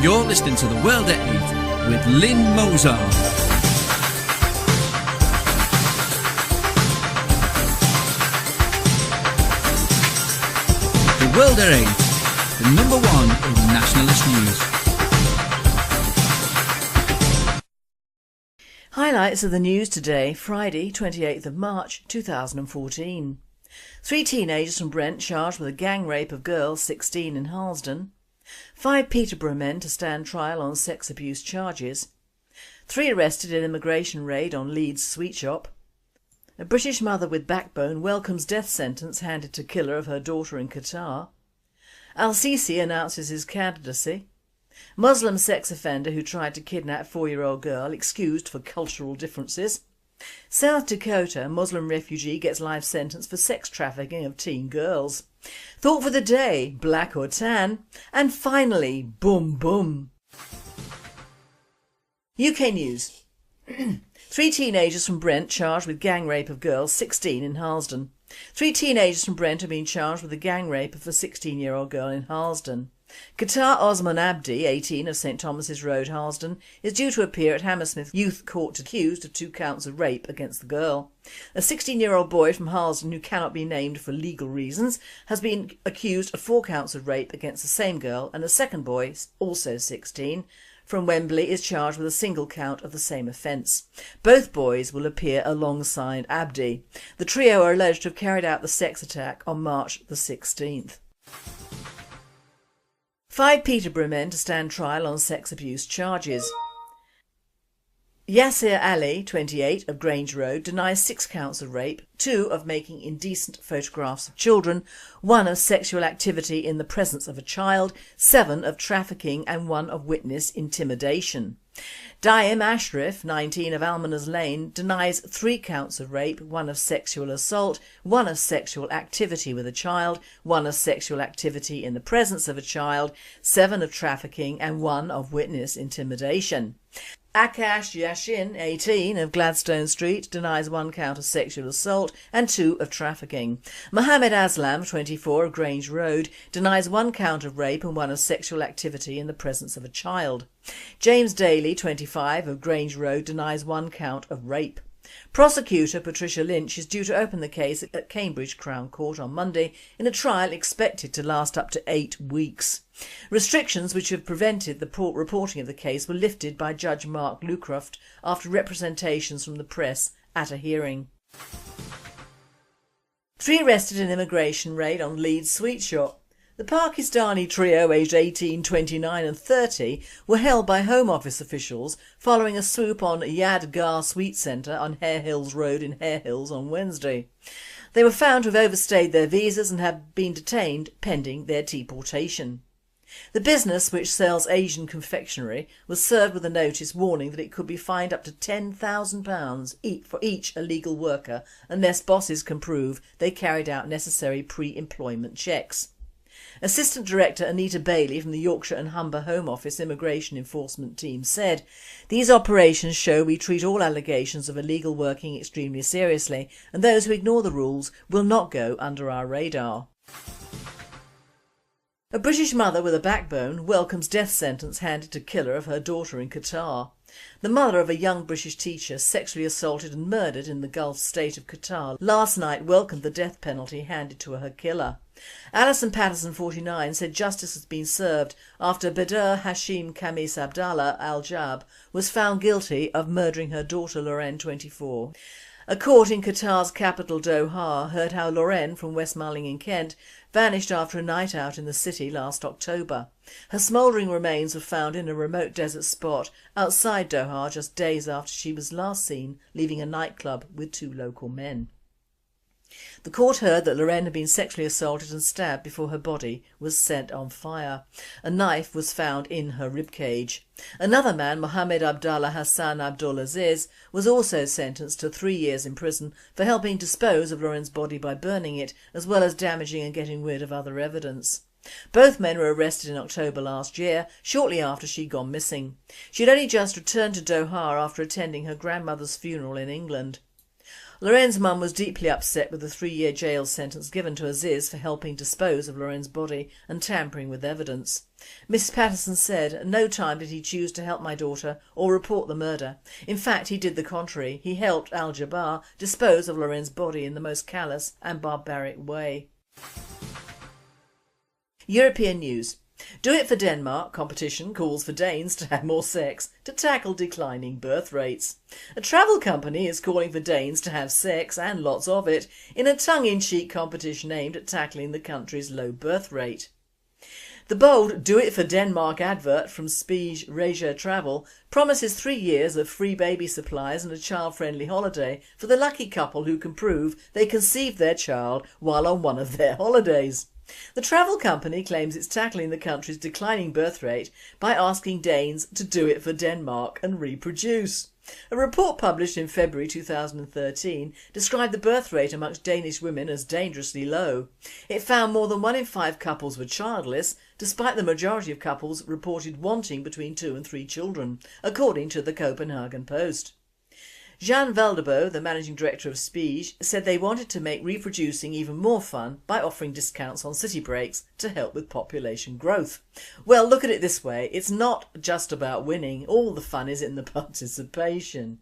You're listening to The World at 8 with Lynn Mozart. The World at 8, the number one in nationalist news. Highlights of the news today, Friday 28th of March 2014. 3 teenagers from Brent charged with a gang rape of girls 16 in Harlesden. 5 Peterborough men to stand trial on sex abuse charges. 3 arrested in immigration raid on Leeds sweet shop. A British mother with backbone welcomes death sentence handed to killer of her daughter in Qatar. Al-Sisi announces his candidacy. Muslim sex offender who tried to kidnap 4-year-old girl excused for cultural differences. South Dakota Muslim refugee gets life sentence for sex trafficking of teen girls. Thought for the day, black or tan. And finally, boom boom. UK news. 3 teenagers from Brent charged with gang rape of girls 16 in Harlesden. 3 teenagers from Brent have been charged with the gang rape of a 16-year-old girl in Harlesden. Qatar Osman Abdi, 18, of St Thomas's Road, Harlesden, is due to appear at Hammersmith Youth Court accused of 2 counts of rape against the girl. A 16-year-old boy from Harlesden who cannot be named for legal reasons has been accused of 4 counts of rape against the same girl, and a second boy, also 16, from Wembley is charged with a single count of the same offence. Both boys will appear alongside Abdi. The trio are alleged to have carried out the sex attack on March the 16th. 5 Peterborough men to stand trial on sex abuse charges. Yasir Ali, 28, of Grange Road, denies 6 counts of rape, 2 of making indecent photographs of children, 1 of sexual activity in the presence of a child, 7 of trafficking and 1 of witness intimidation. Daim Ashraf, 19, of Almoners Lane, denies 3 counts of rape, 1 of sexual assault, 1 of sexual activity with a child, 1 of sexual activity in the presence of a child, 7 of trafficking and 1 of witness intimidation. Akash Yashin, 18, of Gladstone Street, denies 1 count of sexual assault and 2 of trafficking. Mohammed Aslam, 24, of Grange Road, denies 1 count of rape and 1 of sexual activity in the presence of a child. James Daly, 25, of Grange Road, denies 1 count of rape. Prosecutor Patricia Lynch is due to open the case at Cambridge Crown Court on Monday in a trial expected to last up to 8 weeks. Restrictions which have prevented the reporting of the case were lifted by Judge Mark Lucroft after representations from the press at a hearing. 3 arrested in immigration raid on Leeds sweet shop. The Pakistani trio aged 18, 29 and 30 were held by Home Office officials following a swoop on Yadgar Sweet Centre on Hare Hills Road in Hare Hills on Wednesday. They were found to have overstayed their visas and have been detained pending their deportation. The business, which sells Asian confectionery, was served with a notice warning that it could be fined up to £10,000 for each illegal worker unless bosses can prove they carried out necessary pre-employment checks. Assistant Director Anita Bailey from the Yorkshire and Humber Home Office Immigration Enforcement Team said, "These operations show we treat all allegations of illegal working extremely seriously, and those who ignore the rules will not go under our radar." A British mother with a backbone welcomes death sentence handed to killer of her daughter in Qatar. The mother of a young British teacher sexually assaulted and murdered in the Gulf state of Qatar last night welcomed the death penalty handed to her killer. Alison Patterson, 49, said justice has been served after Badr Hashim Khamis Abdallah Al-Jab was found guilty of murdering her daughter Lorraine, 24. A court in Qatar's capital Doha heard how Lorraine, from West Malling in Kent, vanished after a night out in the city last October. Her smouldering remains were found in a remote desert spot outside Doha just days after she was last seen leaving a nightclub with 2 local men. The court heard that Lorraine had been sexually assaulted and stabbed before her body was set on fire. A knife was found in her ribcage. Another man, Mohammed Abdallah Hassan Abdulaziz, was also sentenced to 3 years in prison for helping dispose of Lorraine's body by burning it, as well as damaging and getting rid of other evidence. Both men were arrested in October last year, shortly after she'd gone missing. She had only just returned to Doha after attending her grandmother's funeral in England. Loren's mum was deeply upset with the 3-year jail sentence given to Aziz for helping dispose of Loren's body and tampering with evidence. Mrs Patterson said, "At no time did he choose to help my daughter or report the murder. In fact, he did the contrary. He helped Al-Jabbar dispose of Loren's body in the most callous and barbaric way." European news. Do It for Denmark competition calls for Danes to have more sex to tackle declining birth rates. A travel company is calling for Danes to have sex, and lots of it, in a tongue-in-cheek competition aimed at tackling the country's low birth rate. The bold Do It for Denmark advert from Spege Leisure Travel promises 3 years of free baby supplies and a child-friendly holiday for the lucky couple who can prove they conceived their child while on one of their holidays. The travel company claims it's tackling the country's declining birth rate by asking Danes to do it for Denmark and reproduce. A report published in February 2013 described the birth rate amongst Danish women as dangerously low. It found more than 1 in 5 couples were childless, despite the majority of couples reported wanting between 2 and 3 children, according to the Copenhagen Post. Jean Valdebo, the managing director of Spege, said they wanted to make reproducing even more fun by offering discounts on city breaks to help with population growth. Well, look at it this way, it's not just about winning, all the fun is in the participation.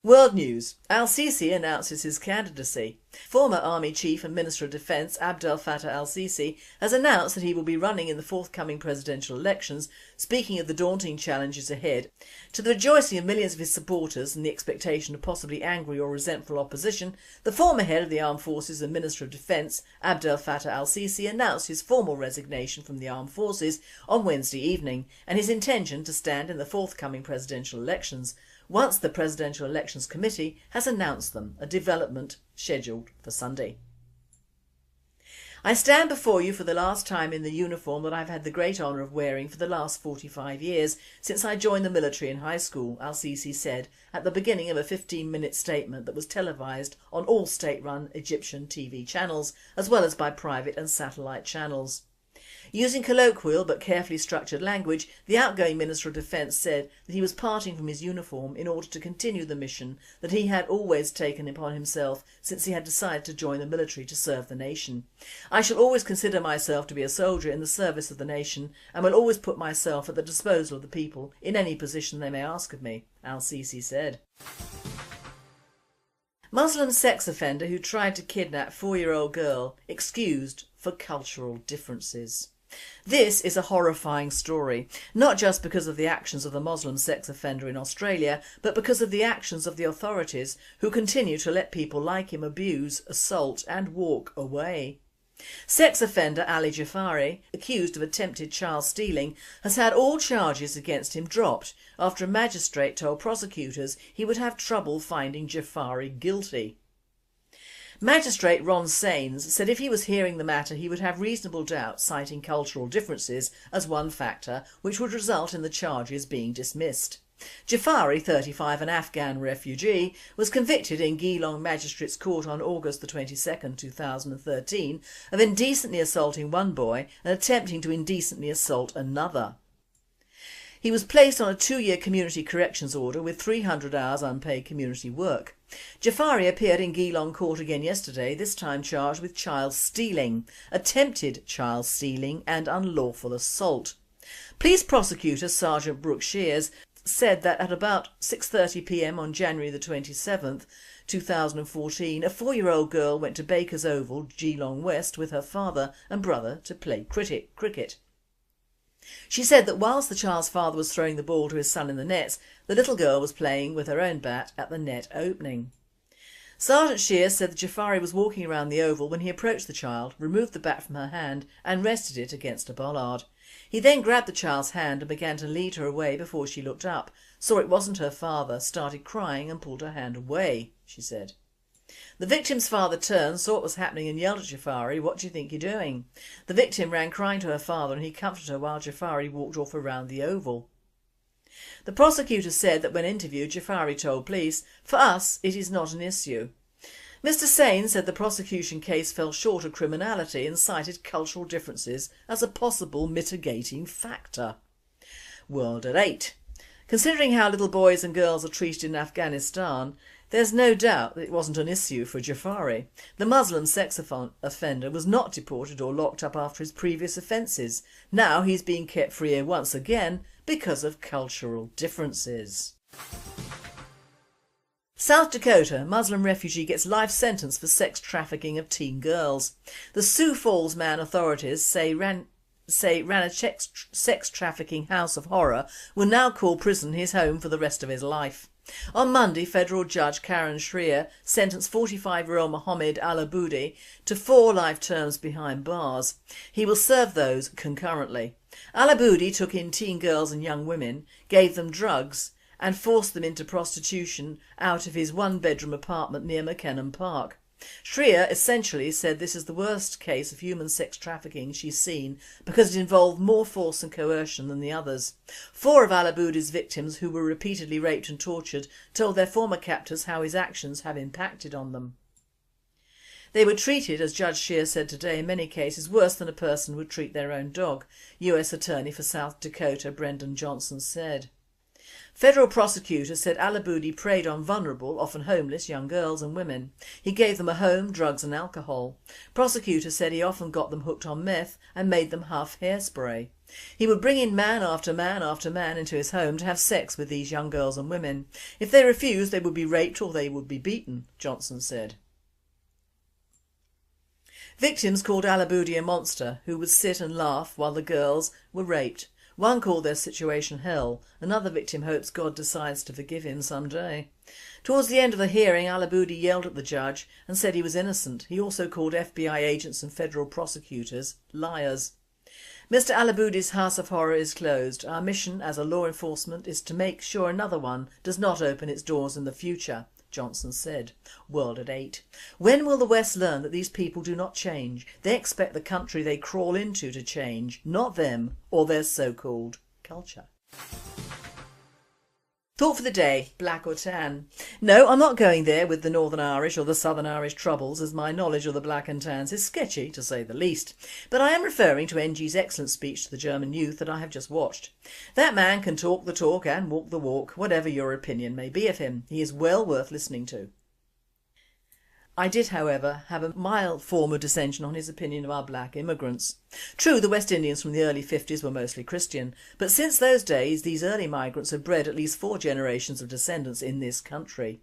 World news. Al-Sisi announces his candidacy. Former Army Chief and Minister of Defence Abdel Fattah Al-Sisi has announced that he will be running in the forthcoming presidential elections, speaking of the daunting challenges ahead. To the rejoicing of millions of his supporters and the expectation of possibly angry or resentful opposition, the former head of the Armed Forces and Minister of Defence Abdel Fattah Al-Sisi announced his formal resignation from the Armed Forces on Wednesday evening and his intention to stand in the forthcoming presidential elections, once the Presidential Elections Committee has announced them, a development scheduled for Sunday. I stand before you for the last time in the uniform that I've had the great honour of wearing for the last 45 years since I joined the military in high school, Al-Sisi said at the beginning of a 15-minute statement that was televised on all state-run Egyptian TV channels as well as by private and satellite channels. Using colloquial but carefully structured language, the outgoing Minister of Defence said that he was parting from his uniform in order to continue the mission that he had always taken upon himself since he had decided to join the military to serve the nation. "I shall always consider myself to be a soldier in the service of the nation and will always put myself at the disposal of the people in any position they may ask of me," Al-Sisi said. Muslim sex offender who tried to kidnap 4-year-old girl excused for cultural differences. This is a horrifying story, not just because of the actions of the Muslim sex offender in Australia, but because of the actions of the authorities who continue to let people like him abuse, assault and walk away. Sex offender Ali Jafari, accused of attempted child stealing, has had all charges against him dropped after a magistrate told prosecutors he would have trouble finding Jafari guilty. Magistrate Ron Sains said if he was hearing the matter he would have reasonable doubt, citing cultural differences as one factor which would result in the charges being dismissed. Jafari, 35, an Afghan refugee, was convicted in Geelong Magistrates Court on August 22, 2013 of indecently assaulting one boy and attempting to indecently assault another. He was placed on a 2-year community corrections order with 300 hours unpaid community work. Jafari appeared in Geelong court again yesterday, this time charged with child stealing, attempted child stealing and unlawful assault. Police prosecutor Sergeant Brooke Shears said that at about 6:30 p.m. on January the 27th, 2014, a 4-year-old girl went to Baker's Oval, Geelong West, with her father and brother to play cricket. She said that whilst the child's father was throwing the ball to his son in the nets, the little girl was playing with her own bat at the net opening. Sergeant Shears said that Jafari was walking around the oval when he approached the child, removed the bat from her hand and rested it against a bollard. He then grabbed the child's hand and began to lead her away before she looked up, saw it wasn't her father, started crying and pulled her hand away, she said. The victim's father turned, saw what was happening and yelled at Jafari, "What do you think you're doing?" The victim ran crying to her father and he comforted her while Jafari walked off around the oval. The prosecutor said that when interviewed, Jafari told police, "For us, it is not an issue." Mr Sain said the prosecution case fell short of criminality and cited cultural differences as a possible mitigating factor. World at 8. Considering how little boys and girls are treated in Afghanistan, There's no doubt that it wasn't an issue for Jafari. The Muslim sex offender was not deported or locked up after his previous offences. Now he's being kept free once again because of cultural differences. South Dakota, Muslim refugee gets life sentence for sex trafficking of teen girls. The Sioux Falls man authorities say ran a sex trafficking house of horror will now call prison his home for the rest of his life. On Monday, federal judge Karen Shrier sentenced 45-year-old Mohammed Al-Aboudi to 4 life terms behind bars. He will serve those concurrently. Al-Aboudi took in teen girls and young women, gave them drugs and forced them into prostitution out of his 1-bedroom apartment near McKenna Park. Shrier essentially said this is the worst case of human sex trafficking she's seen because it involved more force and coercion than the others. 4 of Al-Aboudi's victims, who were repeatedly raped and tortured, told their former captors how his actions have impacted on them. They were treated, as Judge Shrier said today, in many cases worse than a person would treat their own dog, US Attorney for South Dakota Brendan Johnson said. Federal prosecutors said Al-Aboudi preyed on vulnerable, often homeless, young girls and women. He gave them a home, drugs and alcohol. Prosecutors said he often got them hooked on meth and made them huff hairspray. He would bring in man after man after man into his home to have sex with these young girls and women. If they refused, they would be raped or they would be beaten, Johnson said. Victims called Al-Aboudi a monster who would sit and laugh while the girls were raped. One called their situation hell. Another victim hopes God decides to forgive him someday. Towards the end of the hearing, Al-Aboudi yelled at the judge and said he was innocent. He also called FBI agents and federal prosecutors liars. Mr. Al-Aboudi's house of horror is closed. Our mission as a law enforcement is to make sure another one does not open its doors in the future, Johnson said. World at 8. When will the West learn that these people do not change? They expect the country they crawl into to change, not them or their so-called culture. Thought for the day, black or tan? No, I'm not going there with the Northern Irish or the Southern Irish troubles, as my knowledge of the black and tans is sketchy to say the least. But I am referring to NG's excellent speech to the German youth that I have just watched. That man can talk the talk and walk the walk, whatever your opinion may be of him. He is well worth listening to. I did, however, have a mild form of dissension on his opinion of our black immigrants. True, the West Indians from the early 50s were mostly Christian, but since those days these early migrants have bred at least 4 generations of descendants in this country.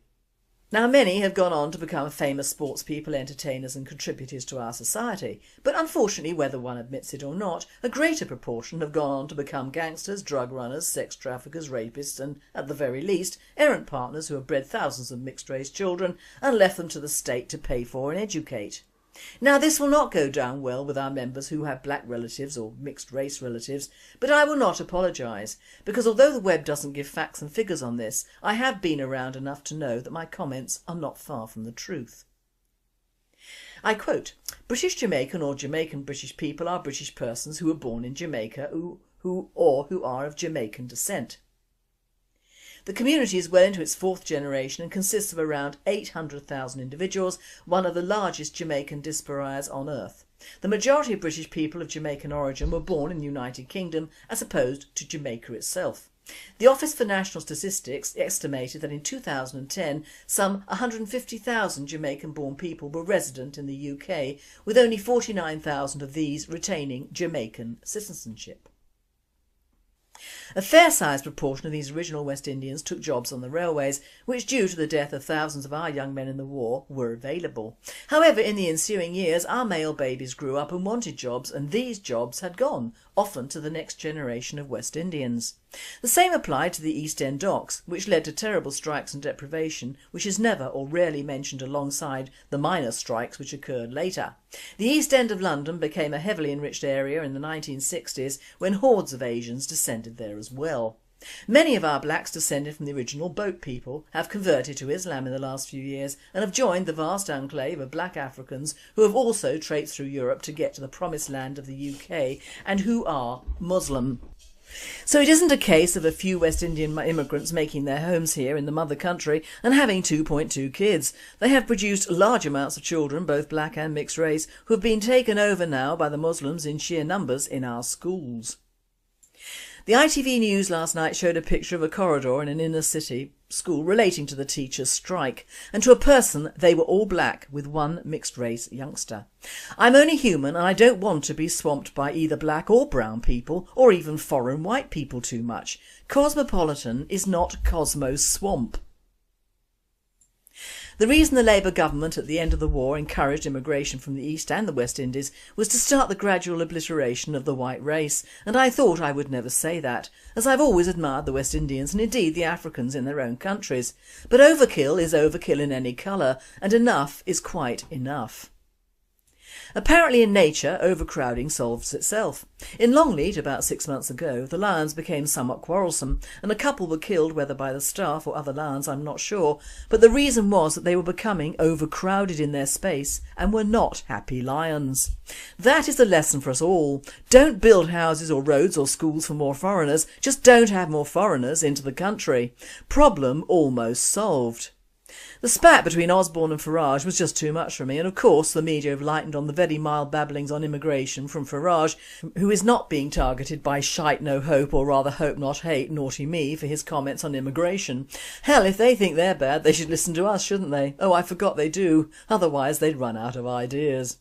Now many have gone on to become famous sports people, entertainers and contributors to our society, but unfortunately, whether one admits it or not, a greater proportion have gone on to become gangsters, drug runners, sex traffickers, rapists and, at the very least, errant partners who have bred thousands of mixed-race children and left them to the state to pay for and educate. Now this will not go down well with our members who have black relatives or mixed race relatives, but I will not apologise, because although the web doesn't give facts and figures on this, I have been around enough to know that my comments are not far from the truth. I quote, "British Jamaican or Jamaican British people are British persons who were born in Jamaica who are of Jamaican descent. The community is well into its 4th generation and consists of around 800,000 individuals, one of the largest Jamaican diasporas on earth. The majority of British people of Jamaican origin were born in the United Kingdom as opposed to Jamaica itself. The Office for National Statistics estimated that in 2010 some 150,000 Jamaican-born people were resident in the UK, with only 49,000 of these retaining Jamaican citizenship. A fair-sized proportion of these original West Indians took jobs on the railways, which due to the death of thousands of our young men in the war were available. However, in the ensuing years our male babies grew up and wanted jobs, and these jobs had gone, often to the next generation of West Indians. The same applied to the East End docks, which led to terrible strikes and deprivation, which is never or rarely mentioned alongside the miners' strikes which occurred later. The East End of London became a heavily enriched area in the 1960s when hordes of Asians descended there as well. Many of our blacks descended from the original boat people have converted to Islam in the last few years and have joined the vast enclave of black Africans who have also traipsed through Europe to get to the promised land of the UK and who are Muslim. So it isn't a case of a few West Indian immigrants making their homes here in the mother country and having 2.2 kids. They have produced large amounts of children, both black and mixed race, who have been taken over now by the Muslims in sheer numbers in our schools. The ITV News last night showed a picture of a corridor in an inner city school relating to the teachers' strike, and to a person they were all black with one mixed race youngster. I'm only human and I don't want to be swamped by either black or brown people or even foreign white people too much. Cosmopolitan is not Cosmo's swamp. The reason the Labour government at the end of the war encouraged immigration from the East and the West Indies was to start the gradual obliteration of the white race, and I thought I would never say that, as I've always admired the West Indians and indeed the Africans in their own countries. But overkill is overkill in any colour, and enough is quite enough. Apparently in nature, overcrowding solves itself. In Longleat about 6 months ago, the lions became somewhat quarrelsome and a couple were killed, whether by the staff or other lions I'm not sure, but the reason was that they were becoming overcrowded in their space and were not happy lions. That is a lesson for us all. Don't build houses or roads or schools for more foreigners, just don't have more foreigners into the country. Problem almost solved. The spat between Osborne and Farage was just too much for me, and of course the media have lightened on the very mild babblings on immigration from Farage, who is not being targeted by shite no hope, or rather hope not hate, naughty me, for his comments on immigration. Hell, if they think they're bad they should listen to us, shouldn't they? Oh, I forgot they do, otherwise they'd run out of ideas.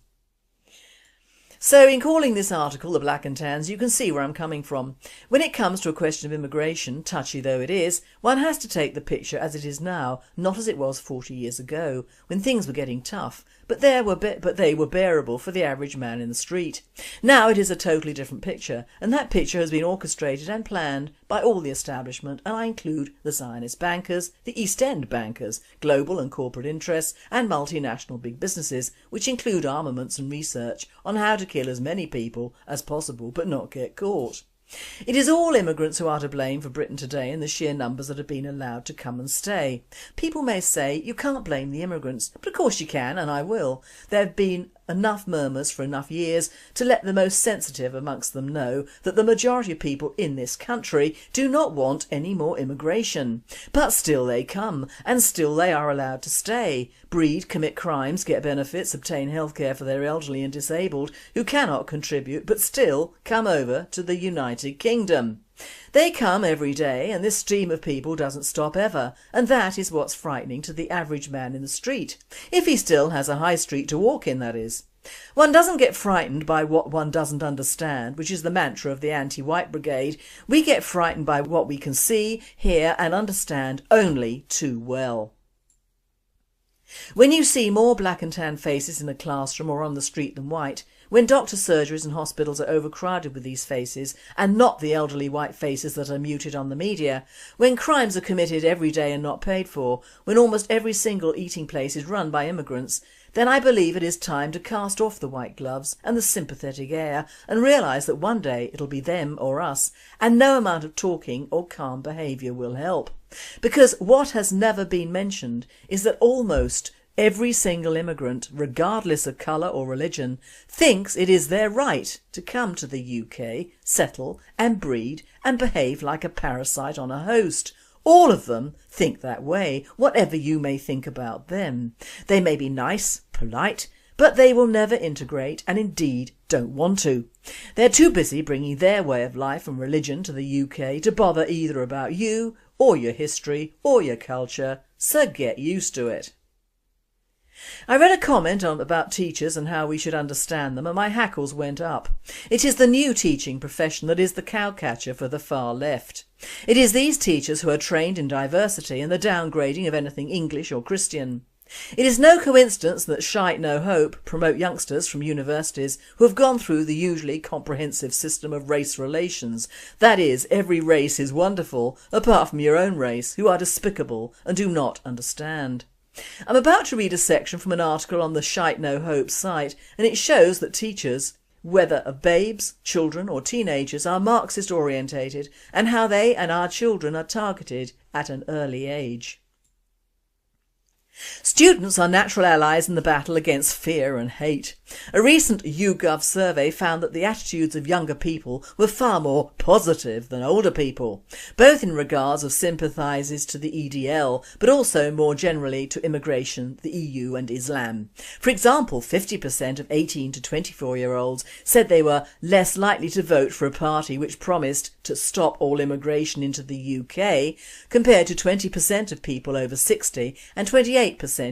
So in calling this article The Black and Tans, you can see where I'm coming from. When it comes to a question of immigration, touchy though it is, one has to take the picture as it is now, not as it was 40 years ago, when things were getting tough, but they were bearable for the average man in the street. Now it is a totally different picture, and that picture has been orchestrated and planned by all the establishment, and I include the Zionist bankers, the East End bankers, global and corporate interests, and multinational big businesses, which include armaments and research on how to kill as many people as possible but not get caught. It is all immigrants who are to blame for Britain today and the sheer numbers that have been allowed to come and stay. People may say you can't blame the immigrants, but of course you can, and I will. There have been enough murmurs for enough years to let the most sensitive amongst them know that the majority of people in this country do not want any more immigration. But still they come, and still they are allowed to stay, breed, commit crimes, get benefits, obtain healthcare for their elderly and disabled who cannot contribute, but still come over to the United Kingdom. They come every day, and this stream of people doesn't stop ever, and that is what's frightening to the average man in the street. If he still has a high street to walk in, that is. One doesn't get frightened by what one doesn't understand, which is the mantra of the anti-white brigade. We get frightened by what we can see, hear and understand only too well. When you see more black and tan faces in a classroom or on the street than white, when doctor surgeries and hospitals are overcrowded with these faces and not the elderly white faces that are muted on the media, when crimes are committed every day and not paid for, when almost every single eating place is run by immigrants, then I believe it is time to cast off the white gloves and the sympathetic air and realise that one day it'll be them or us, and no amount of talking or calm behaviour will help. Because what has never been mentioned is that almost every single immigrant, regardless of colour or religion, thinks it is their right to come to the UK, settle and breed and behave like a parasite on a host. All of them think that way, whatever you may think about them. They may be nice, polite, but they will never integrate and indeed don't want to. They're too busy bringing their way of life and religion to the UK to bother either about you or your history or your culture, so get used to it. I read a comment about teachers and how we should understand them, and my hackles went up. It is the new teaching profession that is the cowcatcher for the far left. It is these teachers who are trained in diversity and the downgrading of anything English or Christian. It is no coincidence that Shite No Hope promote youngsters from universities who have gone through the usually comprehensive system of race relations. That is, every race is wonderful, apart from your own race, who are despicable and do not understand. I'm about to read a section from an article on the Shite No Hope site, and it shows that teachers, whether of babes, children or teenagers, are Marxist orientated and how they and our children are targeted at an early age. Students are natural allies in the battle against fear and hate. A recent YouGov survey found that the attitudes of younger people were far more positive than older people, both in regards of sympathises to the EDL, but also more generally to immigration, the EU and Islam. For example, 50% of 18 to 24-year-olds said they were less likely to vote for a party which promised to stop all immigration into the UK, compared to 20% of people over 60 and 28%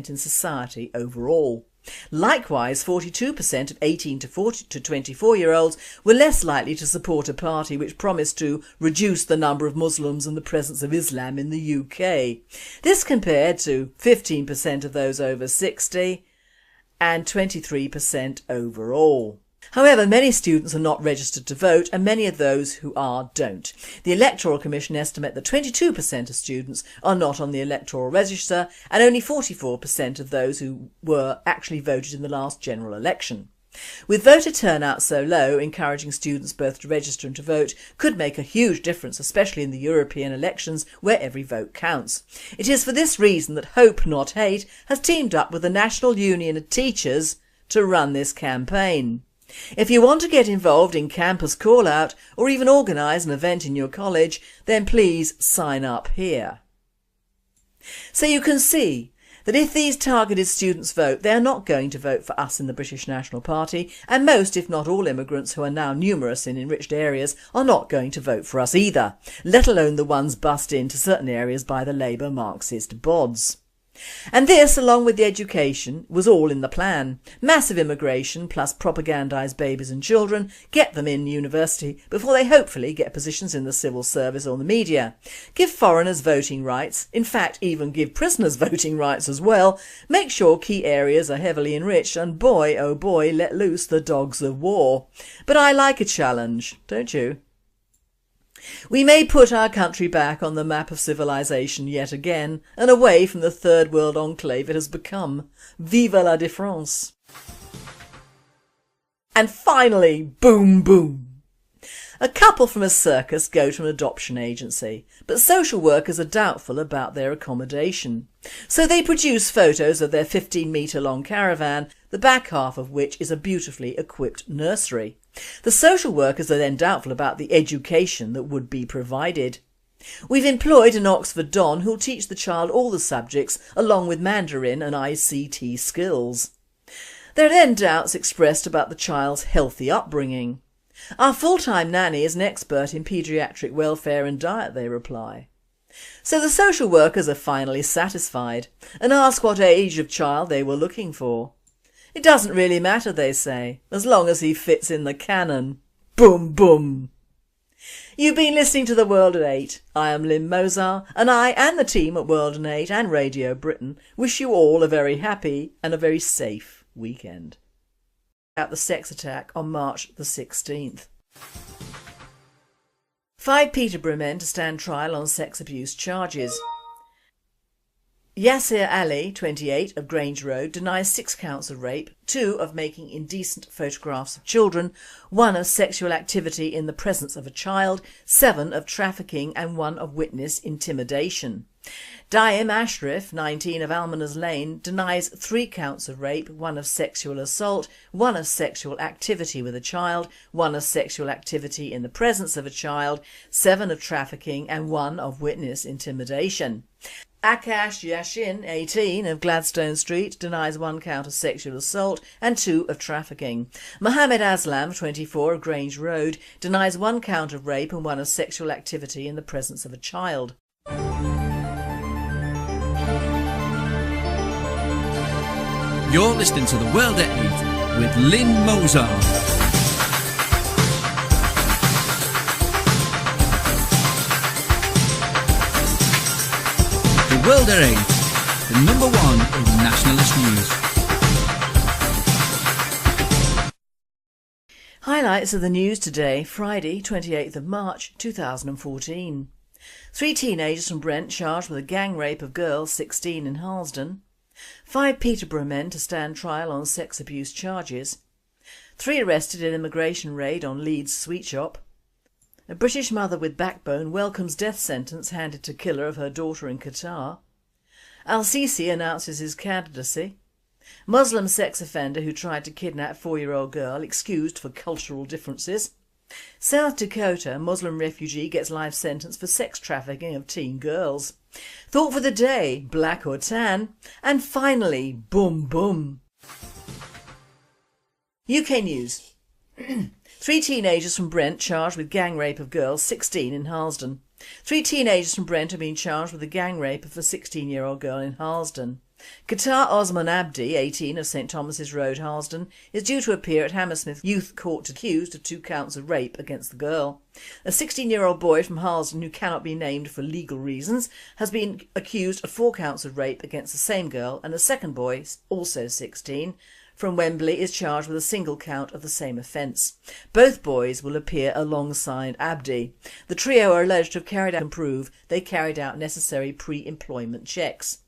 in society overall. Likewise, 42% of 18 to 24-year-olds were less likely to support a party which promised to reduce the number of Muslims and the presence of Islam in the UK. This compared to 15% of those over 60 and 23% overall. However, many students are not registered to vote and many of those who are don't. The Electoral Commission estimate that 22% of students are not on the electoral register and only 44% of those who were actually voted in the last general election. With voter turnout so low, encouraging students both to register and to vote could make a huge difference, especially in the European elections where every vote counts. It is for this reason that Hope Not Hate has teamed up with the National Union of Teachers to run this campaign. If you want to get involved in campus call out or even organise an event in your college, then please sign up here. So you can see that if these targeted students vote, they are not going to vote for us in the British National Party, and most, if not all, immigrants who are now numerous in enriched areas are not going to vote for us either, let alone the ones bussed into certain areas by the Labour Marxist bods. And this, along with the education, was all in the plan. Massive immigration plus propagandised babies and children, get them in university before they hopefully get positions in the civil service or the media. Give foreigners voting rights, in fact even give prisoners voting rights as well. Make sure key areas are heavily enriched and boy oh boy let loose the dogs of war. But I like a challenge, don't you? We may put our country back on the map of civilization yet again and away from the third world enclave it has become. Vive la différence! And finally, boom boom! A couple from a circus go to an adoption agency, but social workers are doubtful about their accommodation. So they produce photos of their 15-metre long caravan, the back half of which is a beautifully equipped nursery. The social workers are then doubtful about the education that would be provided. We've employed an Oxford Don who'll teach the child all the subjects along with Mandarin and ICT skills. There are then doubts expressed about the child's healthy upbringing. Our full-time nanny is an expert in paediatric welfare and diet, they reply. So the social workers are finally satisfied and ask what age of child they were looking for. It doesn't really matter, they say, as long as he fits in the canon. Boom boom! You've been listening to The World at 8. I am Lynn Mozart, and I and the team at World at 8 and Radio Britain wish you all a very happy and a very safe weekend. At the sex attack on March the 16th. 5 Peterborough men to stand trial on sex abuse charges. Yasir Ali, 28, of Grange Road, denies 6 counts of rape, 2 of making indecent photographs of children, 1 of sexual activity in the presence of a child, 7 of trafficking and 1 of witness intimidation. Daim Ashraf, 19, of Almoners Lane, denies 3 counts of rape, 1 of sexual assault, 1 of sexual activity with a child, 1 of sexual activity in the presence of a child, 7 of trafficking and 1 of witness intimidation. Akash Yashin, 18, of Gladstone Street, denies 1 count of sexual assault and 2 of trafficking. Mohammed Aslam, 24, of Grange Road, denies 1 count of rape and 1 of sexual activity in the presence of a child. You're listening to The World at 8 with Lynn Mozart. The World at 8, the number 1 in nationalist news. Highlights of the news today, Friday 28th of March 2014. 3 teenagers from Brent charged with a gang rape of girls 16 in Harlesden. 5 Peterborough men to stand trial on sex abuse charges. 3 arrested in immigration raid on Leeds sweet shop. A British mother with backbone welcomes death sentence handed to killer of her daughter in Qatar. Al-Sisi announces his candidacy. Muslim sex offender who tried to kidnap 4-year-old girl excused for cultural differences. South Dakota Muslim refugee gets life sentence for sex trafficking of teen girls. Thought for the day, black or tan. And finally, boom boom. UK News. 3 teenagers from Brent charged with gang rape of girls 16 in Harlesden. 3 teenagers from Brent have been charged with the gang rape of a 16-year-old girl in Harlesden. Qatar Osman Abdi, 18, of St Thomas's Road, Harlesden, is due to appear at Hammersmith Youth Court accused of 2 counts of rape against the girl. A 16-year-old boy from Harlesden, who cannot be named for legal reasons, has been accused of 4 counts of rape against the same girl, and a second boy, also 16, from Wembley is charged with a single count of the same offence. Both boys will appear alongside Abdi. The trio are alleged to have carried out and prove they carried out necessary pre-employment checks.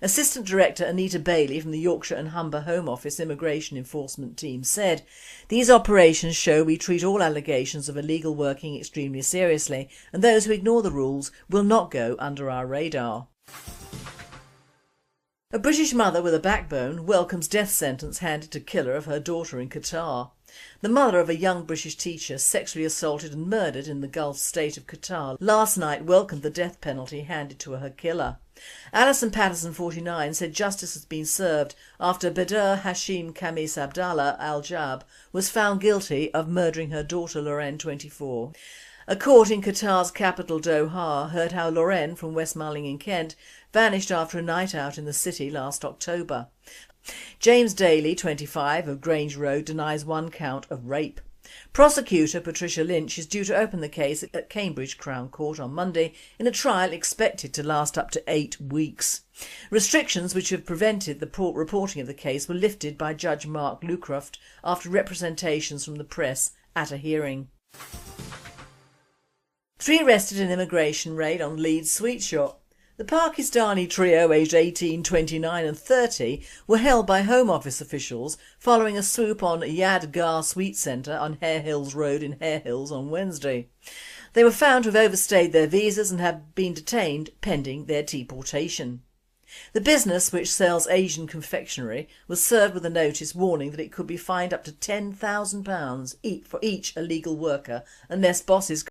Assistant Director Anita Bailey from the Yorkshire and Humber Home Office Immigration Enforcement Team said, "These operations show we treat all allegations of illegal working extremely seriously, and those who ignore the rules will not go under our radar." A British mother with a backbone welcomes death sentence handed to killer of her daughter in Qatar. The mother of a young British teacher sexually assaulted and murdered in the Gulf state of Qatar last night welcomed the death penalty handed to her killer. Alison Patterson, 49, said justice has been served after Badr Hashim Khamis Abdallah Al-Jab was found guilty of murdering her daughter Lorraine, 24. A court in Qatar's capital Doha heard how Lorraine from West Malling in Kent vanished after a night out in the city last October. James Daly, 25, of Grange Road denies 1 count of rape. Prosecutor Patricia Lynch is due to open the case at Cambridge Crown Court on Monday in a trial expected to last up to 8 weeks. Restrictions which have prevented the reporting of the case were lifted by Judge Mark Lucroft after representations from the press at a hearing. 3 arrested in immigration raid on Leeds sweet shop. The Pakistani trio aged 18, 29 and 30 were held by Home Office officials following a swoop on Yadgar Sweet Centre on Hare Hills Road in Hare Hills on Wednesday. They were found to have overstayed their visas and have been detained pending their deportation. The business, which sells Asian confectionery, was served with a notice warning that it could be fined up to £10,000 for each illegal worker unless bosses